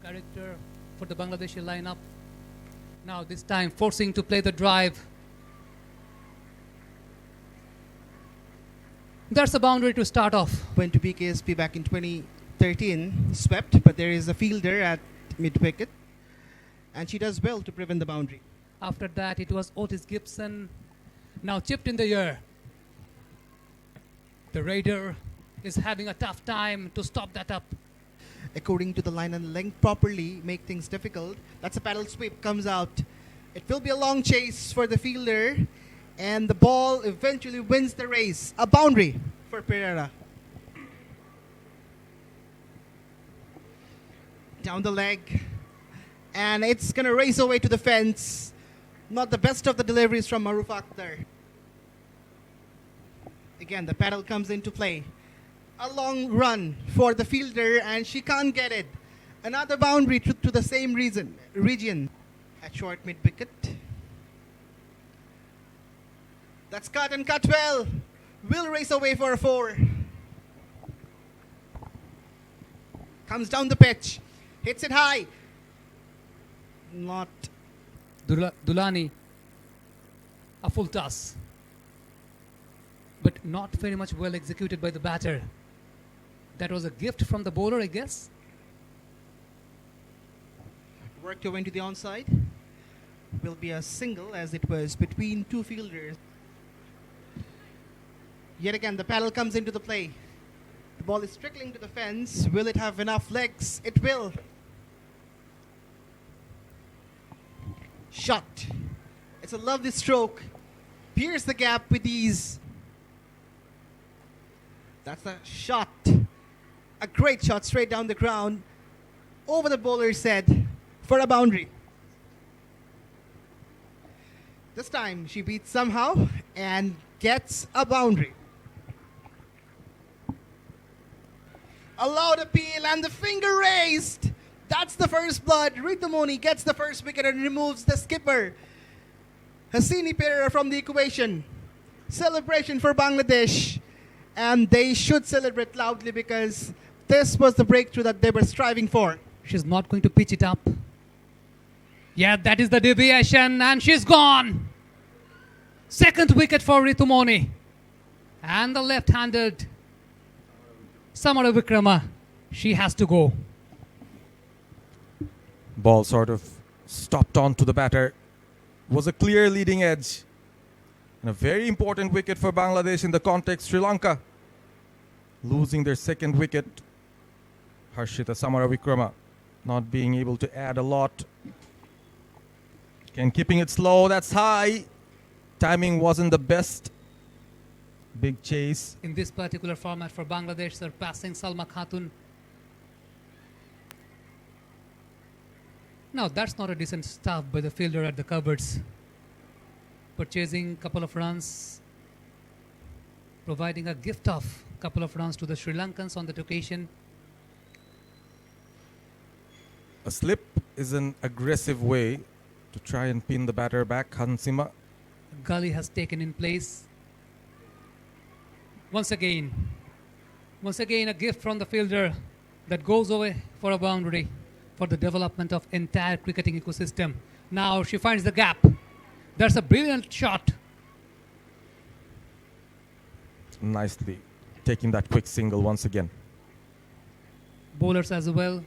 character for the Bangladeshi lineup. Now this time forcing to play the drive. That's a boundary to start off. Went to BKSP back in 2013, swept, but there is a fielder at mid-wicket, and she does well to prevent the boundary. After that, it was Otis Gibson, now chipped in the air. The Raider is having a tough time to stop that up. According to the line and length properly, make things difficult. That's a paddle sweep, comes out. It will be a long chase for the fielder, and the ball eventually wins the race. A boundary for Pereira. Down the leg, and it's going to race away to the fence. Not the best of the deliveries from Maruf Akhtar. Again, the paddle comes into play. A long run for the fielder, and she can't get it. Another boundary to the same region. At short mid-wicket. That's cut and cut well. Will race away for a 4. Comes down the pitch. Hits it high. Not. Dulani, a full toss. But not very much well executed by the batter. That was a gift from the bowler, I guess. Worked your way into the onside. Will be a single, as it was between two fielders. Yet again, the paddle comes into the play. The ball is trickling to the fence. Will it have enough legs? It will. Shot. It's a lovely stroke. Pierce the gap with ease. That's a shot. A great shot straight down the ground. Over the bowler's head for a boundary. This time she beats somehow and gets a boundary. A loud appeal and the finger raised. That's the first blood. Ritumoni gets the first wicket and removes the skipper, Hasini Pereira, from the equation. Celebration for Bangladesh. And they should celebrate loudly because this was the breakthrough that they were striving for. She's not going to pitch it up. Yeah, that is the deviation, and she's gone. Second wicket for Ritumoni. And the left-handed Samara Vikrama. She has to go. Ball sort of stopped onto the batter. Was a clear leading edge. And a very important wicket for Bangladesh in the context. Sri Lanka losing their second wicket. Harshita Samara Vikrama not being able to add a lot. Again, keeping it slow. That's high. Timing wasn't the best. Big chase. In this particular format for Bangladesh, surpassing Salma Khatun. Now, that's not a decent stuff by the fielder at the cupboards. Purchasing a couple of runs, providing a gift of a couple of runs to the Sri Lankans on that occasion. A slip is an aggressive way to try and pin the batter back. Hansima. Gully has taken in place. Once again, a gift from the fielder that goes away for a boundary for the development of entire cricketing ecosystem. Now she finds the gap. That's a brilliant shot. Nicely taking that quick single once again. Bowlers as well.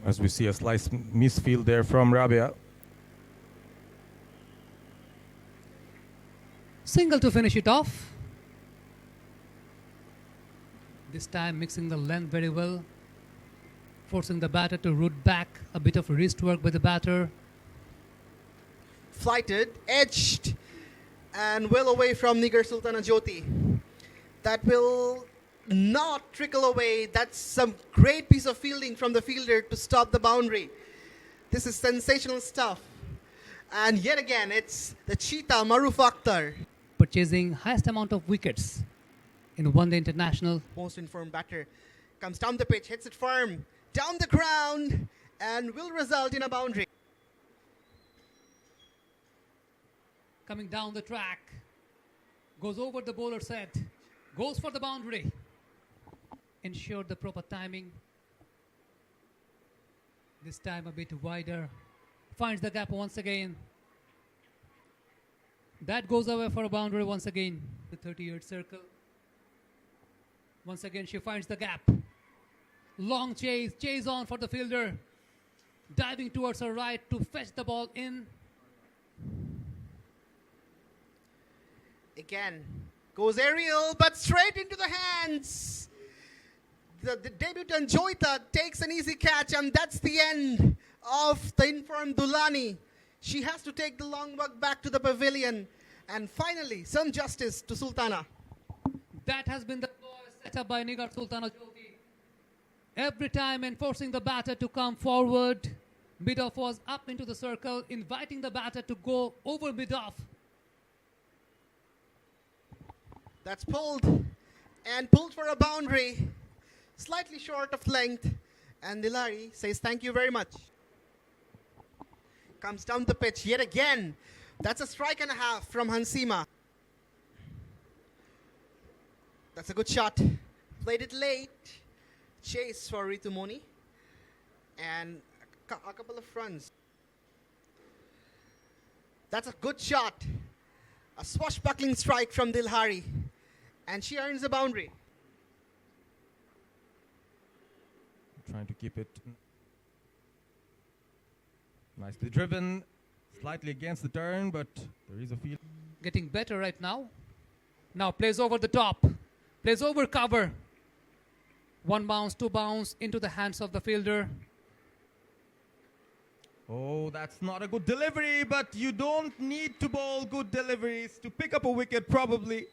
As we see a slice misfield there from Rabia. Single to finish it off. This time mixing the length very well. Forcing the batter to root back. A bit of wrist work by the batter. Flighted, edged, and well away from Nigar Sultana Jyoti. That will not trickle away. That's some great piece of fielding from the fielder to stop the boundary. This is sensational stuff. And yet again, it's the cheetah, Maruf Akhtar. Purchasing highest amount of wickets in one-day international. Most informed batter comes down the pitch, hits it firm, down the ground, and will result in a boundary. Coming down the track, goes over the bowler's head, goes for the boundary. ensure the proper timing. This time a bit wider. Finds the gap once again. That goes away for a boundary once again. The 30-yard circle. Once again she finds the gap. Long chase on for the fielder. Diving towards her right to fetch the ball in. Again, goes aerial, but straight into the hands. The debutant Joita takes an easy catch, and that's the end of the informed Dulani. She has to take the long walk back to the pavilion. And finally, some justice to Sultana. That has been the goal set up by Nigar Sultana Jyoti. Every time enforcing the batter to come forward. Mid-off was up into the circle, inviting the batter to go over mid-off. That's pulled, and pulled for a boundary. Slightly short of length. And Dilari says thank you very much. Comes down the pitch yet again. That's a strike and a half from Hansima. That's a good shot. Played it late. Chase for Ritumoni. And a couple of runs. That's a good shot. A swashbuckling strike from Dilhari. And she earns a boundary. Trying to keep it nicely driven. Slightly against the turn, but there is a field. Getting better right now. Now plays over the top. Plays over cover. One bounce, two bounce into the hands of the fielder. Oh, that's not a good delivery, but you don't need to bowl good deliveries to pick up a wicket, probably.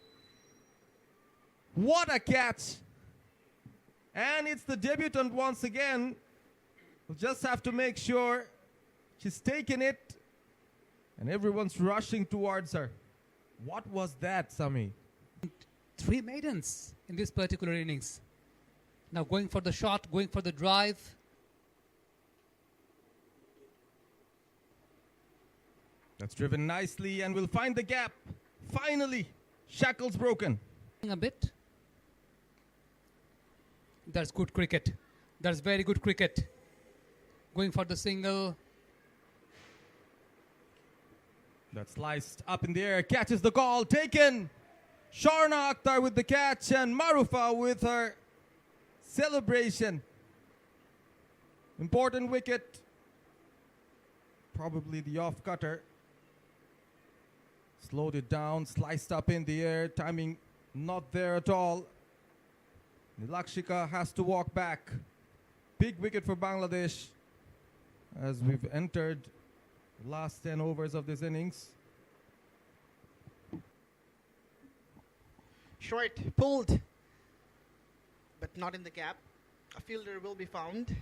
What a catch. And it's the debutant once again. We'll just have to make sure she's taken it. And everyone's rushing towards her. What was that, Sami? 3 maidens in this particular innings. Now going for the shot, going for the drive. That's driven nicely and we'll find the gap. Finally, shackles broken. A bit. That's good cricket. That's very good cricket. Going for the single. That's sliced up in the air, catches the call, taken. Sharna Akhtar with the catch and Marufa with her celebration. Important wicket. Probably the off cutter. Slowed it down, sliced up in the air, timing not there at all. Nilakshika has to walk back. Big wicket for Bangladesh as we've entered the last 10 overs of this innings. Short, pulled, but not in the gap. A fielder will be found.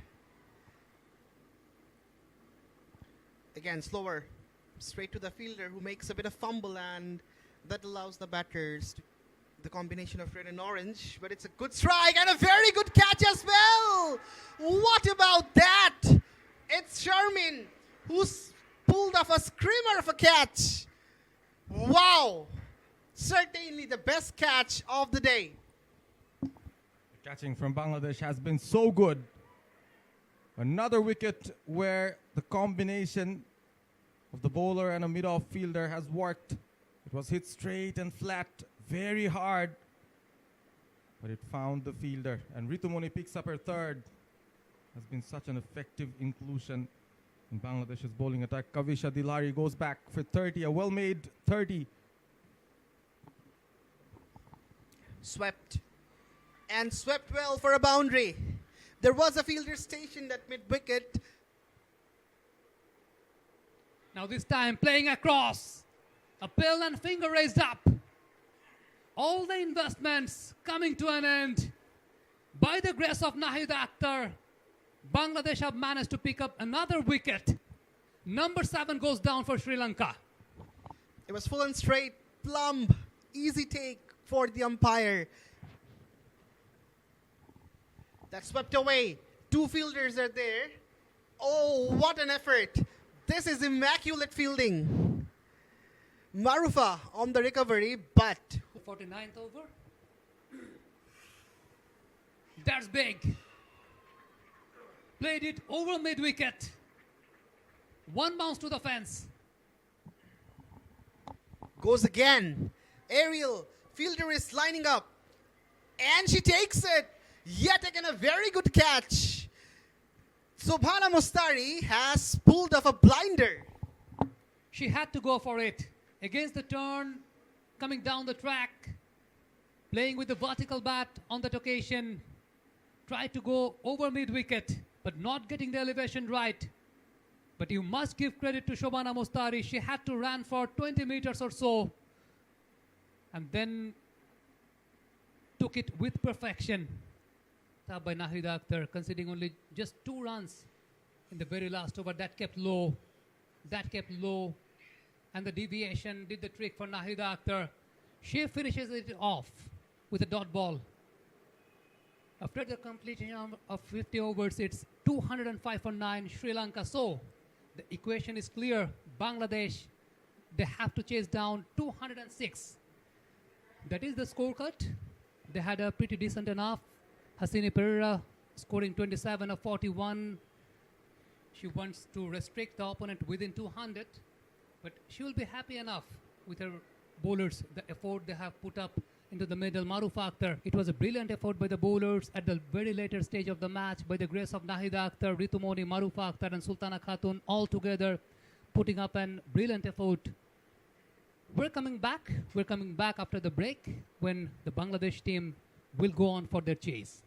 Again, slower, straight to the fielder who makes a bit of fumble, and that allows the batters to the combination of red and orange, but it's a good strike and a very good catch as well. What about that? It's Sharmin who's pulled off a screamer of a catch. Wow. Certainly the best catch of the day. Catching from Bangladesh has been so good. Another wicket where the combination of the bowler and a mid-off fielder has worked. It was hit straight and flat, very hard, but it found the fielder. And Ritumoni picks up her third. Has been such an effective inclusion in Bangladesh's bowling attack. Kavisha Dilari goes back for 30, a well-made 30. Swept. And swept well for a boundary. There was a fielder stationed at mid-wicket. Now this time playing across. A pill and finger raised up. All the investments coming to an end. By the grace of Nahid Akhtar, Bangladesh have managed to pick up another wicket. Number 7 goes down for Sri Lanka. It was full and straight, plumb, easy take for the umpire. That swept away. 2 fielders are there. Oh, what an effort. This is immaculate fielding. Marufa on the recovery, but 49th over. That's big. Played it over mid-wicket. One bounce to the fence. Goes again. Aerial. Fielder is lining up. And she takes it. Yet again a very good catch. Subhana Mustari has pulled off a blinder. She had to go for it. Against the turn, coming down the track, playing with the vertical bat on that occasion. Tried to go over mid-wicket, but not getting the elevation right. But you must give credit to Shobhana Mustari. She had to run for 20 meters or so. And then took it with perfection. Tapped by Nahida Akhtar, conceding only just 2 runs in the very last over. That kept low. And the deviation did the trick for Nahida Akhtar. She finishes it off with a dot ball. After the completion of 50 overs, it's 205 for 9 Sri Lanka. So the equation is clear. Bangladesh, they have to chase down 206. That is the scorecard. They had a pretty decent enough. Hasini Pereira scoring 27 of 41. She wants to restrict the opponent within 200. But she will be happy enough with her bowlers, the effort they have put up into the middle. Maruf Akhtar, it was a brilliant effort by the bowlers at the very later stage of the match by the grace of Nahida Akhtar, Ritumoni, Maruf Akhtar and Sultana Khatun all together putting up an brilliant effort. We're coming back after the break when the Bangladesh team will go on for their chase.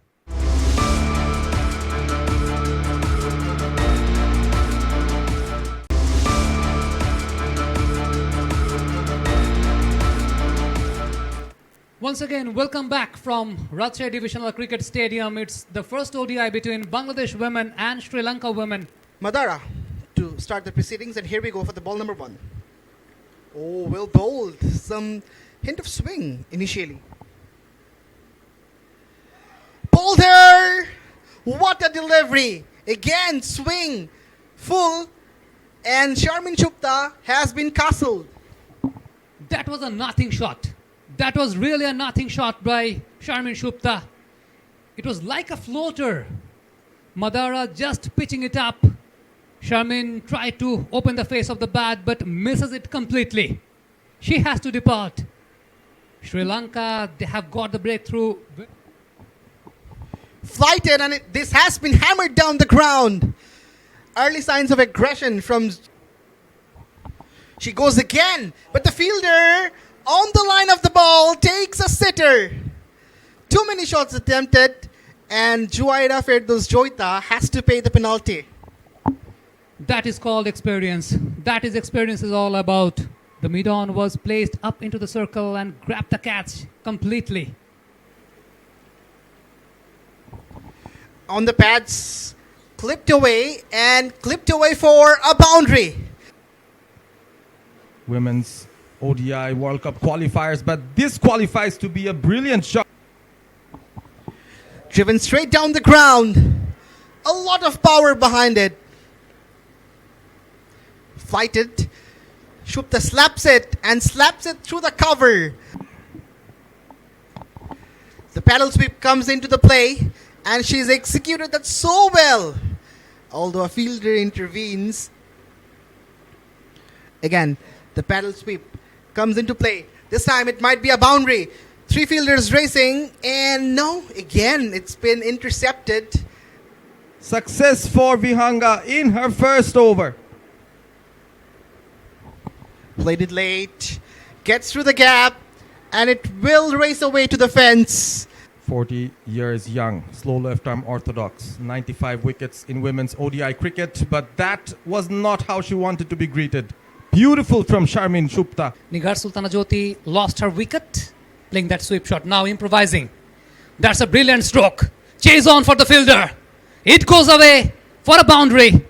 Once again, welcome back from Rajshahi Divisional Cricket Stadium. It's the first ODI between Bangladesh women and Sri Lanka women. Madara to start the proceedings, and here we go for the ball number 1. Oh, well bowled. Some hint of swing initially. Bowled her! What a delivery! Again, swing, full, and Sharmin Shupta has been castled. That was a nothing shot. That was really a nothing shot by Sharmin Shupta. It was like a floater. Madara just pitching it up. Sharmin tried to open the face of the bat but misses it completely. She has to depart. Sri Lanka, they have got the breakthrough. Flighted, and this has been hammered down the ground. Early signs of aggression from... She goes again, but the fielder on the line of the ball takes a sitter. Too many shots attempted, and Juwaira Ferdows Joita has to pay the penalty. That is called experience. That is experience is all about. The mid-on was placed up into the circle and grabbed the catch completely. On the pads, clipped away for a boundary. Women's ODI World Cup qualifiers, but this qualifies to be a brilliant shot. Driven straight down the ground. A lot of power behind it. Flighted. Shupta slaps it through the cover. The paddle sweep comes into the play, and she's executed that so well. Although a fielder intervenes. Again, the paddle sweep comes into play. This time it might be a boundary. 3 fielders racing, and no, again, it's been intercepted. Success for Vihanga in her first over. Played it late, gets through the gap, and it will race away to the fence. 40 years young, slow left arm orthodox, 95 wickets in women's ODI cricket, but that was not how she wanted to be greeted. Beautiful from Sharmin Shupta. Nigar Sultana Jyoti lost her wicket playing that sweep shot. Now improvising. That's a brilliant stroke. Chase on for the fielder. It goes away for a boundary.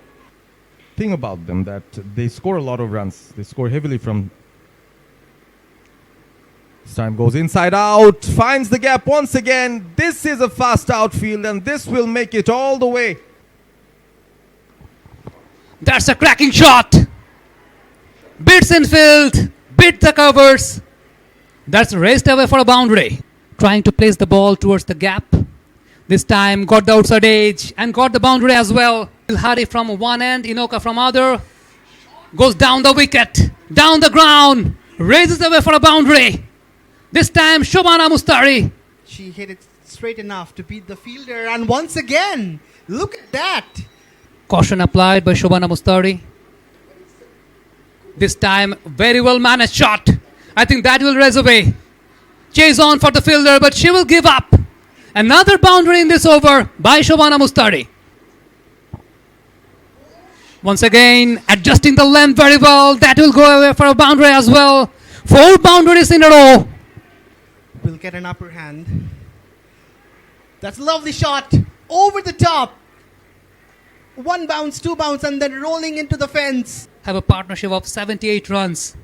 Thing about them that they score a lot of runs. They score heavily from... This time goes inside out, finds the gap once again. This is a fast outfield and this will make it all the way. That's a cracking shot. Beats infield, beat the covers. That's raced away for a boundary. Trying to place the ball towards the gap. This time got the outside edge and got the boundary as well. Ilhari from one end, Inoka from other. Goes down the wicket, down the ground, raises away for a boundary. This time Shobhana Mustari. She hit it straight enough to beat the fielder, and once again, look at that. Caution applied by Shobhana Mustari. This time very well managed shot. I think that will raise away. Chase on for the fielder, but she will give up. Another boundary in this over by Shobhana Mustari. Once again, adjusting the length very well. That will go away for a boundary as well. 4 boundaries in a row. Will get an upper hand. That's a lovely shot. Over the top. 1 bounce, 2 bounce, and then rolling into the fence. Have a partnership of 78 runs.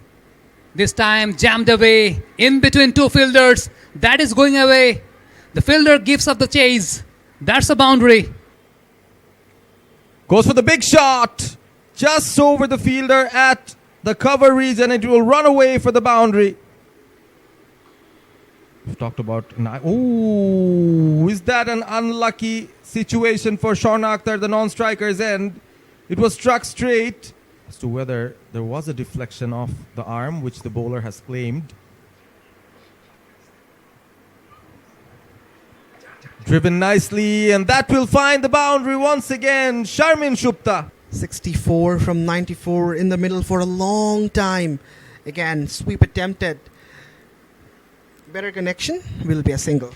This time jammed away in between 2 fielders. That is going away. The fielder gives up the chase. That's a boundary. Goes for the big shot. Just over the fielder at the cover region. It will run away for the boundary. We've talked about... Oh, is that an unlucky situation for Sharna Akhtar, the non-striker's end? It was struck straight. As to whether there was a deflection of the arm, which the bowler has claimed. Driven nicely, and that will find the boundary once again. Sharmin Shupta. 64 from 94 in the middle for a long time. Again, sweep attempted. Better connection will be a single.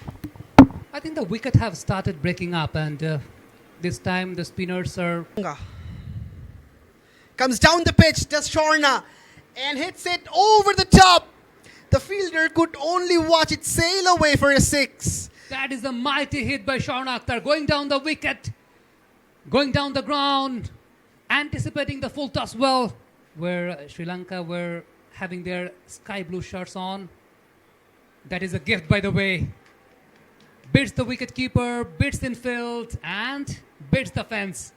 I think the wicket have started breaking up, and this time the spinners are... Comes down the pitch, does Sharna, and hits it over the top. The fielder could only watch it sail away for a 6. That is a mighty hit by Sharna Akhtar. Going down the wicket, going down the ground, anticipating the full toss well, where Sri Lanka were having their sky blue shirts on. That is a gift, by the way. Beats the wicketkeeper, beats infield, and beats the fence.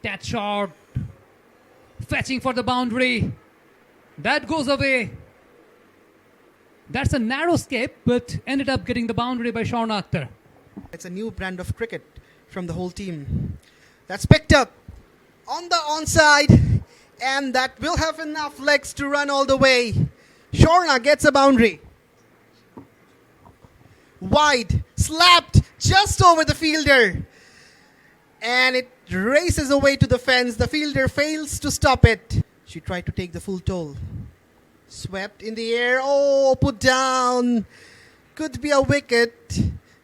That shot, fetching for the boundary. That goes away. That's a narrow escape, but ended up getting the boundary by Sharna Akhtar. It's a new brand of cricket from the whole team. That's picked up on the onside, and that will have enough legs to run all the way. Sharna gets a boundary. Wide, slapped just over the fielder. And it races away to the fence. The fielder fails to stop it. She tried to take the full toll. Swept in the air. Oh, put down. Could be a wicket.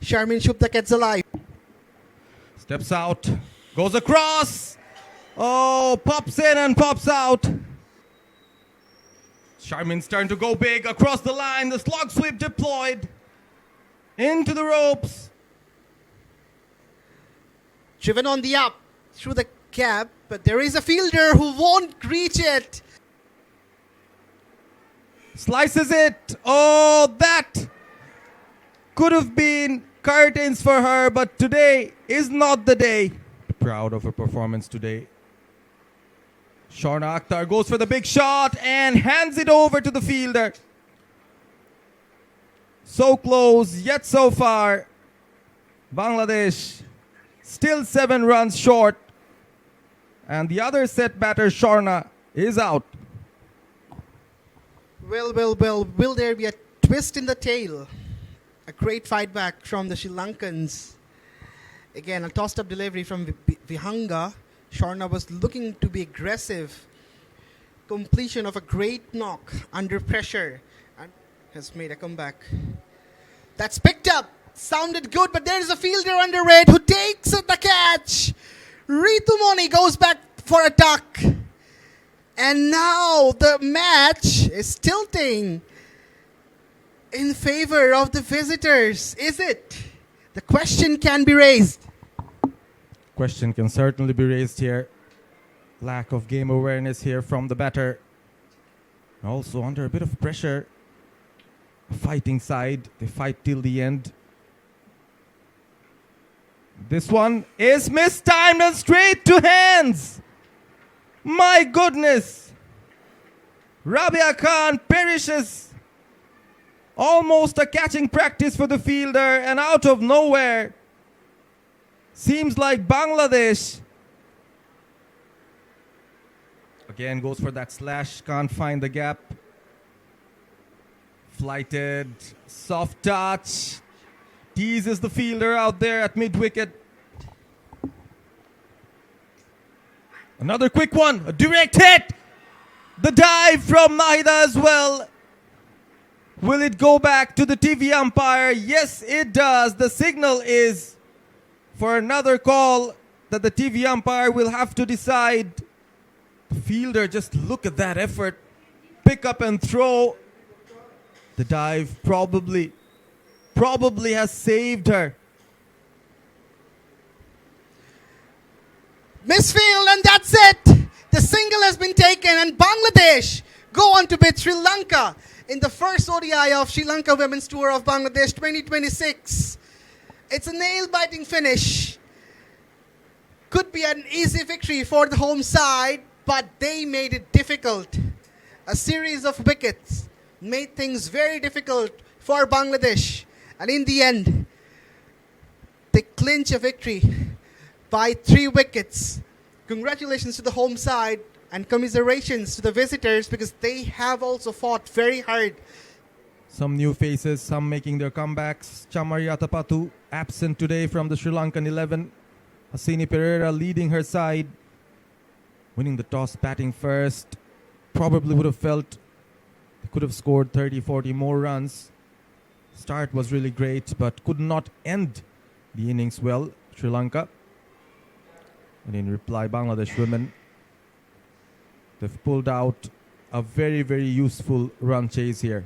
Sharmin Shupta gets alive. Steps out. Goes across. Oh, pops in and pops out. Sharmin's turn to go big across the line. The slog sweep deployed. Into the ropes. Driven on the up through the gap, but there is a fielder who won't reach it. Slices it. Oh, that could have been curtains for her, but today is not the day. Proud of her performance today. Sharna Akhtar goes for the big shot and hands it over to the fielder. So close, yet so far. Bangladesh still 7 runs short. And the other set batter, Sharna, is out. Well, will there be a twist in the tail? A great fight back from the Sri Lankans. Again, a tossed up delivery from Vihanga. Sharna was looking to be aggressive. Completion of a great knock under pressure and has made a comeback. That's picked up. Sounded good, but there's a fielder under it who takes the catch. Ritu Moni goes back for a duck. And now the match is tilting in favor of the visitors. Is it? The question can be raised. Question can certainly be raised here. Lack of game awareness here from the batter. Also under a bit of pressure. Fighting side. They fight till the end. This one is mistimed and straight to hands. My goodness. Rabia Khan perishes Almost a catching practice for the fielder, and out of nowhere, seems like Bangladesh again goes for that slash, can't find the gap. Flighted, soft touch, teases the fielder out there at mid-wicket. Another quick one, a direct hit. The dive from Nahida as well. Will it go back to the TV umpire? Yes, it does. The signal is for another call that the TV umpire will have to decide. The fielder, just look at that effort. Pick up and throw. The dive probably has saved her. Misfield, and that's it. The single has been taken, and Bangladesh go on to beat Sri Lanka in the first ODI of Sri Lanka Women's Tour of Bangladesh 2026. It's a nail-biting finish. Could be an easy victory for the home side, but they made it difficult. A series of wickets made things very difficult for Bangladesh. And in the end, they clinch a victory by 3 wickets. Congratulations to the home side and commiserations to the visitors, because they have also fought very hard. Some new faces, some making their comebacks. Chamari Atapattu absent today from the Sri Lankan 11. Hasini Pereira leading her side, winning the toss, batting first. Probably would have felt they could have scored 30, 40 more runs. Start was really great, but could not end the innings well, Sri Lanka. And in reply, Bangladesh women, they've pulled out a very, very useful run chase here.